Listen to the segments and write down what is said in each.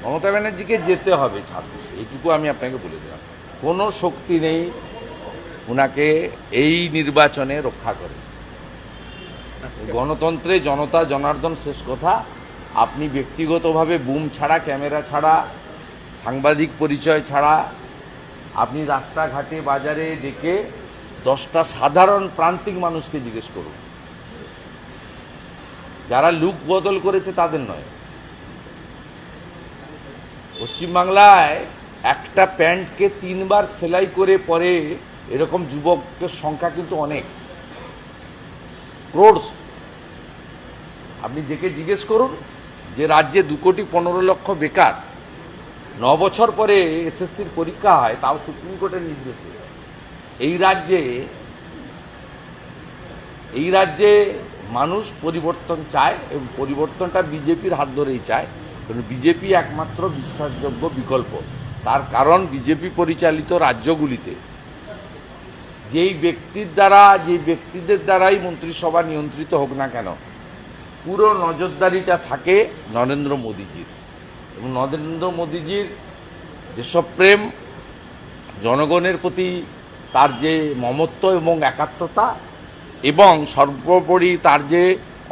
মমতা ব্যানার্জিকে যেতে হবে 26, এইটুকু আমি আপনাকে বলে দিলাম। কোনো শক্তি নেই ওনাকে এই নির্বাচনে রক্ষা করে। গণতন্ত্রে জনতা জনার্দন শেষ কথা। আপনি ব্যক্তিগতভাবে বুম ছাড়া, ক্যামেরা ছাড়া, সাংবাদিক পরিচয় ছাড়া আপনি রাস্তাঘাটে বাজারে ডেকে 10টা সাধারণ প্রান্তিক মানুষকে জিজ্ঞেস করুন, যারা লুক বদল করেছে তাদের নয়। পশ্চিমবাংলায় একটা প্যান্টকে 3বার সেলাই করে পরে এরকম যুবকের সংখ্যা কিন্তু অনেক, ক্রোড়স। আপনি দেখে জিজ্ঞেস করুন যে রাজ্যে 2,15,00,000 বেকার, 9 বছর পরে এসএসসির পরীক্ষা হয়, তাও সুপ্রিম কোর্টের নির্দেশে। এই রাজ্যে মানুষ পরিবর্তন চায় এবং পরিবর্তনটা বিজেপির হাত ধরেই চায়, কারণ বিজেপি একমাত্র বিশ্বাসযোগ্য বিকল্প। তার কারণ বিজেপি পরিচালিত রাজ্যগুলিতে যেই ব্যক্তিদের দ্বারাই মন্ত্রিসভা নিয়ন্ত্রিত হোক না কেন, পুরো নজরদারিটা থাকে নরেন্দ্র মোদীজির। এবং নরেন্দ্র মোদীজির দেশপ্রেম, জনগণের প্রতি তার যে মমত্ব এবং একাত্মতা, এবং সর্বোপরি তার যে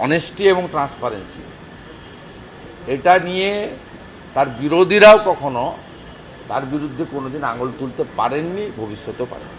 অনেস্টি এবং ট্রান্সপারেন্সি, এটা নিয়ে তার বিরোধীরাও কখনো তার বিরুদ্ধে কোনোদিন আঙুল তুলতে পারেননি, ভবিষ্যতেও পারেন।